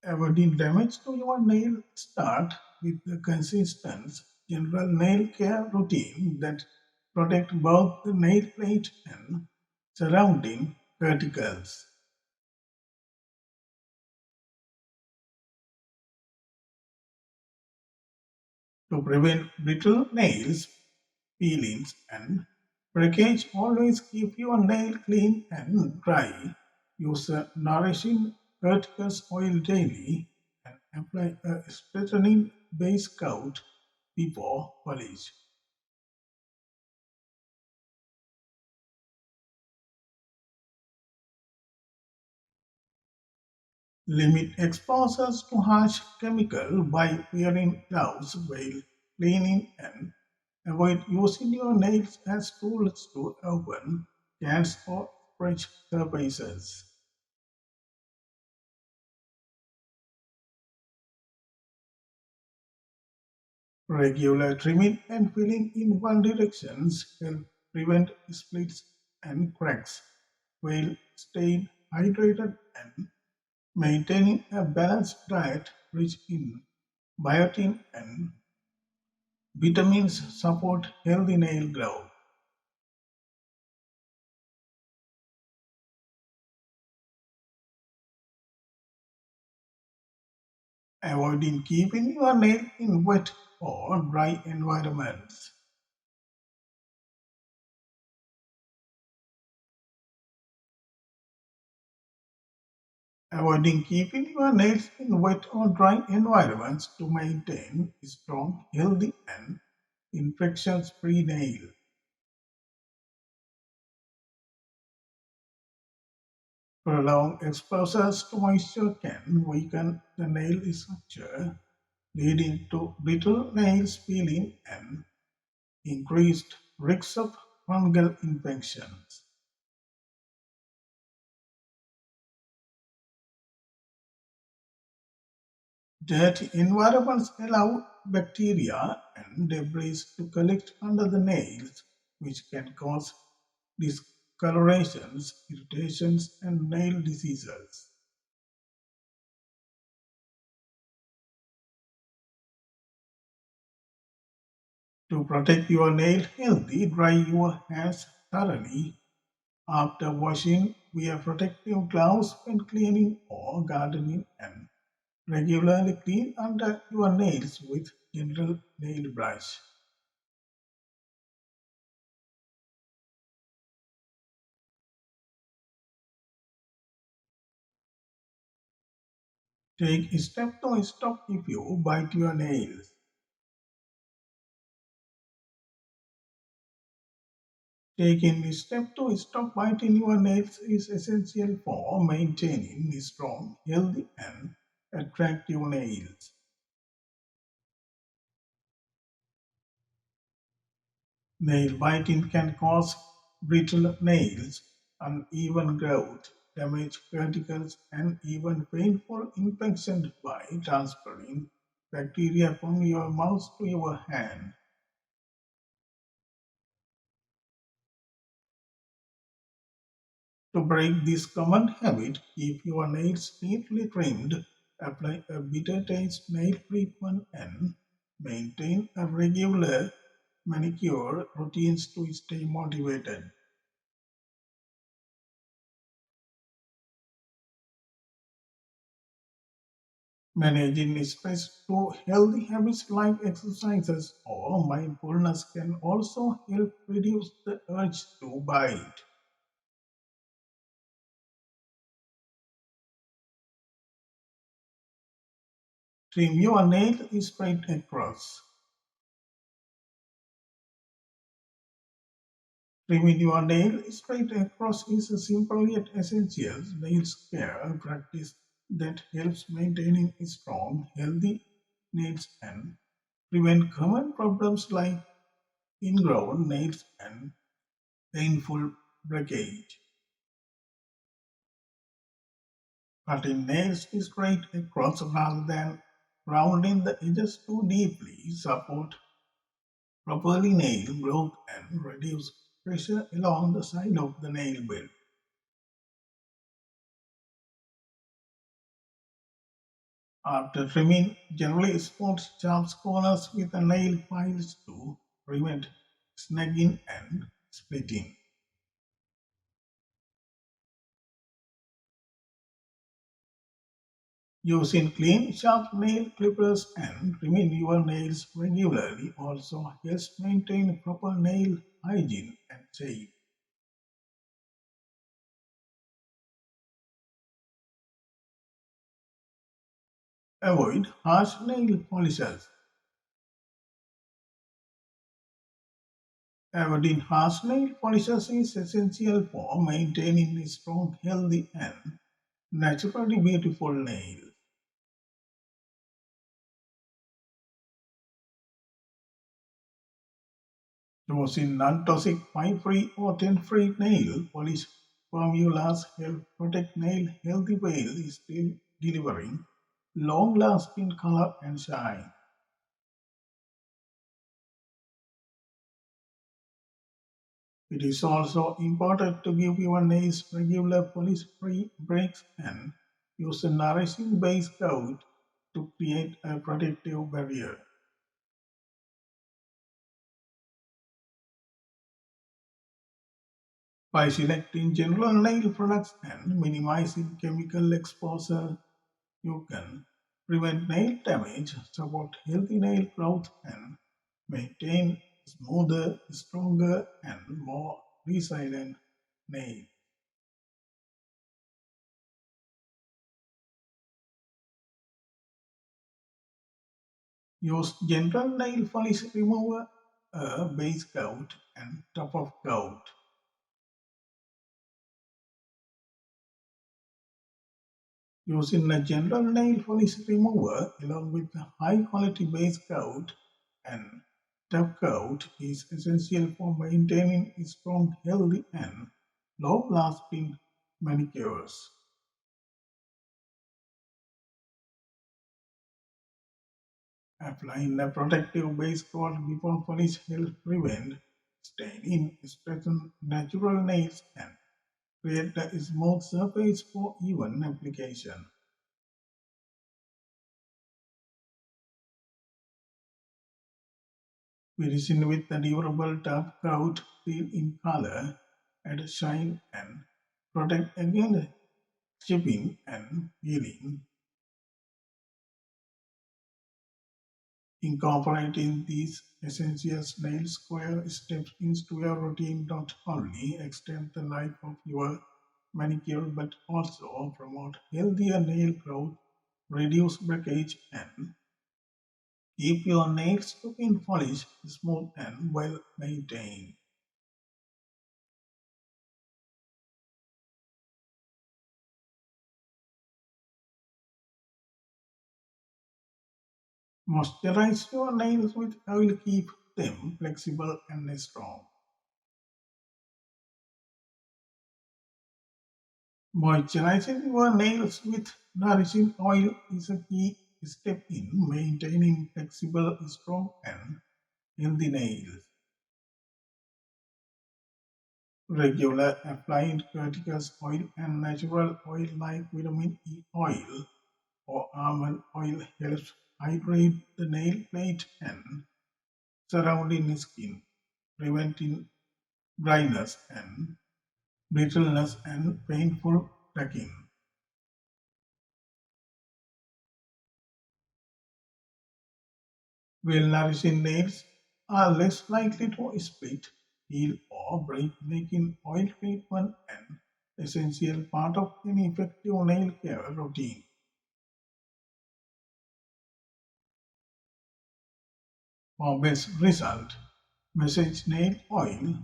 Avoiding damage to your nail, start with a consistent general nail care routine that protect both the nail plate and surrounding particles. To prevent brittle nails, peelings, and breakage, always keep your nail clean and dry. Use a nourishing verticals oil daily and apply a strengthening base coat before polish. Limit exposures to harsh chemical by wearing gloves while cleaning and avoid using your nails as tools to open cans or scratch surfaces. Regular trimming and filling in one direction help prevent splits and cracks while staying hydrated and maintaining a balanced diet rich in biotin and vitamins support healthy nail growth. Avoiding keeping your nail in wet or dry environments. Avoiding keeping your nails in wet or dry environments to maintain a strong, healthy, and infections-free nail. Prolonged exposures to moisture can weaken the nail structure, leading to brittle nails peeling and increased risk of fungal infections. Dirty environments allow bacteria and debris to collect under the nails, which can cause discolorations, irritations, and nail diseases. To protect your nail healthy, dry your hands thoroughly after washing. Wear protective gloves when cleaning or gardening and regularly clean under your nails with gentle nail brush. Take a step to stop if you bite your nails. Taking a step to stop biting your nails is essential for maintaining strong, healthy, and attractive nails. Nail biting can cause brittle nails, uneven growth, damaged cuticles, and even painful infections by transferring bacteria from your mouth to your hand. To break this common habit, keep your nails neatly trimmed, apply a bitter taste nail treatment, and maintain a regular manicure routines to stay motivated. Managing stress through healthy habits like exercises or mindfulness can also help reduce the urge to bite. Trim your nail straight across. Trimming your nail straight across is a simple yet essential nail care practice that helps maintaining strong, healthy nails and prevent common problems like ingrown nails and painful breakage. Cutting nails straight across rather than rounding the edges too deeply support properly nail growth and reduce pressure along the side of the nail bed. After trimming, generally spot sharp corners with a nail files to prevent snagging and splitting. Using clean, sharp nail clippers and trimming your nails regularly also helps maintain proper nail hygiene and shape. Avoid harsh nail polishes. Avoiding harsh nail polishes is essential for maintaining a strong, healthy, and naturally beautiful nails. Using non-toxic, fine-free, or tin-free nail polish formulas help protect nail healthy while still delivering long-lasting color and shine. It is also important to give your nails regular polish-free breaks and use a nourishing base coat to create a protective barrier. By selecting general nail products and minimizing chemical exposure, you can prevent nail damage, support healthy nail growth, and maintain smoother, stronger, and more resilient nails. Use gentle nail polish remover, a base coat, and top of coat. Using a general nail polish remover along with a high quality base coat and top coat is essential for maintaining strong, healthy, and long lasting manicures. Applying a protective base coat before polish helps prevent staining, strengthen natural nails, and create a smooth surface for even application. Finishing with a durable top coat, seal in color, add shine, and protect against chipping and peeling. Incorporating these essential nail square steps into your routine not only extend the life of your manicure but also promote healthier nail growth, reduce breakage, and keep your nails looking polished, smooth, and well maintained. Moisturize your nails with oil, keep them flexible and strong. Moisturizing your nails with nourishing oil is a key step in maintaining flexible, strong, and healthy nails. Regular applying curticus oil and natural oil like vitamin E oil or almond oil helps hydrate the nail plate and surrounding skin, preventing dryness and brittleness and painful cracking. Well-nourished nails are less likely to split, heal, or break, making oil treatment an essential part of any effective nail care routine. For best result, massage nail oil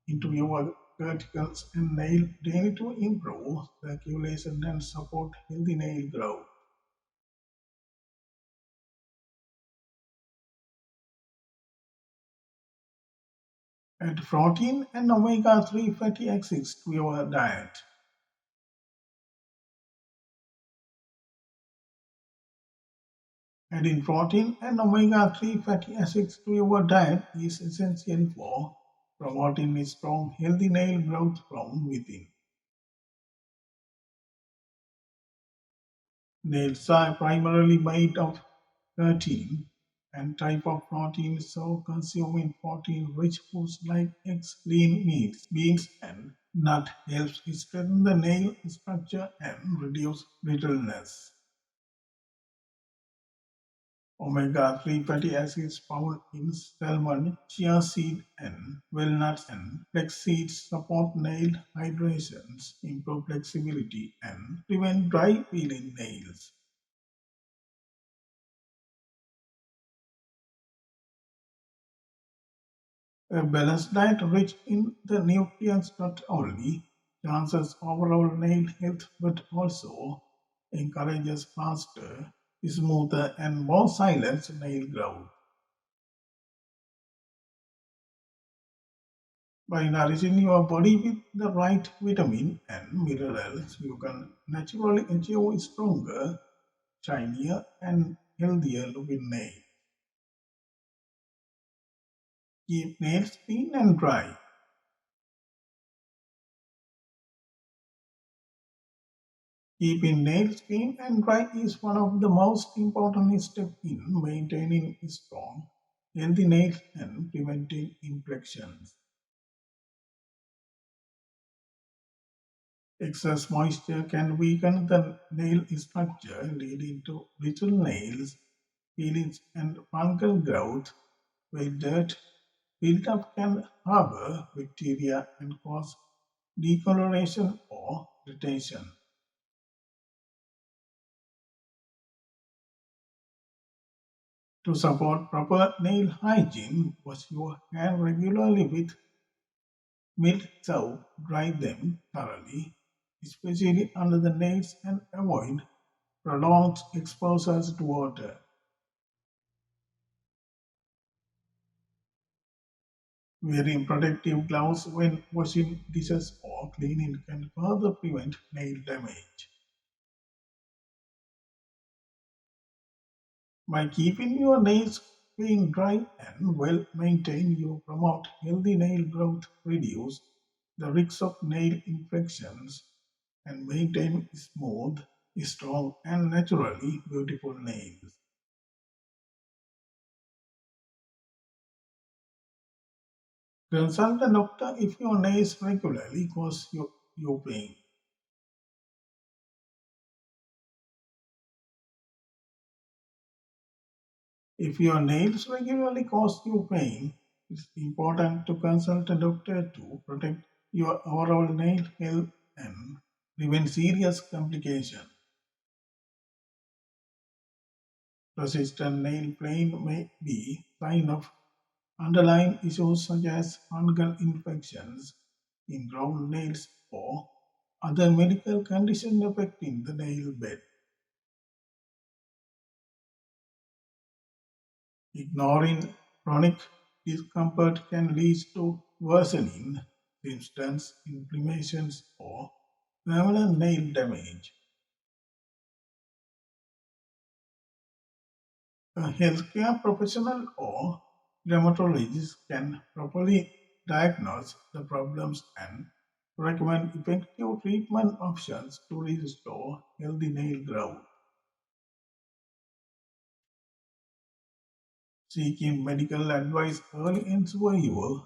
into your cuticles and nail daily to improve circulation and support healthy nail growth. Add protein and omega-3 fatty acids to your diet. Adding protein and omega-3 fatty acids to your diet is essential for promoting a strong, healthy nail growth from within. Nails are primarily made of keratin and type of protein, so consuming protein-rich foods like eggs, lean meats, beans, and nut helps strengthen the nail structure and reduce brittleness. Omega-3 fatty acids found in salmon, chia seed, and walnuts and flax seeds support nail hydrations, improve flexibility, and prevent dry peeling nails. A balanced diet rich in the nutrients not only enhances overall nail health but also encourages faster, smoother, and more silent nail growth. By nourishing your body with the right vitamin and minerals, you can naturally achieve stronger, shinier, and healthier looking nails. Keep nails clean and dry. Keeping nails clean and dry is one of the most important steps in maintaining strong, healthy nails and preventing infections. Excess moisture can weaken the nail structure, leading to brittle nails, peelings, and fungal growth, while dirt built up can harbor bacteria and cause decoloration or irritation. To support proper nail hygiene, wash your hair regularly with mild soap, dry them thoroughly, especially under the nails, and avoid prolonged exposures to water. Wearing protective gloves when washing dishes or cleaning can further prevent nail damage. By keeping your nails clean, dry, and well maintained, you promote healthy nail growth, reduce the risk of nail infections, and maintain smooth, strong, and naturally beautiful nails. Consult a doctor if your nails regularly cause you pain. If your nails regularly cause you pain, it's important to consult a doctor to protect your overall nail health and prevent serious complications. Persistent nail pain may be sign of underlying issues such as fungal infections, ingrown nails, or other medical conditions affecting the nail bed. Ignoring chronic discomfort can lead to worsening symptoms, inflammations, or permanent nail damage. A healthcare professional or dermatologist can properly diagnose the problems and recommend effective treatment options to restore healthy nail growth. Seeking medical advice early ensure you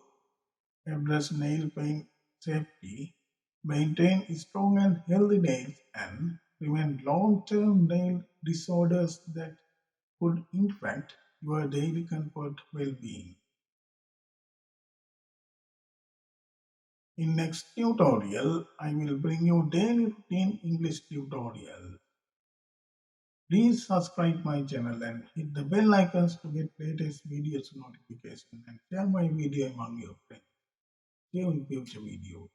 address nail pain safety, maintain strong and healthy nails, and prevent long-term nail disorders that could impact your daily comfort well-being. In next tutorial, I will bring you daily routine English tutorial. Please subscribe my channel and hit the bell icons to get latest videos notification and share my video among your friends. See you in future video.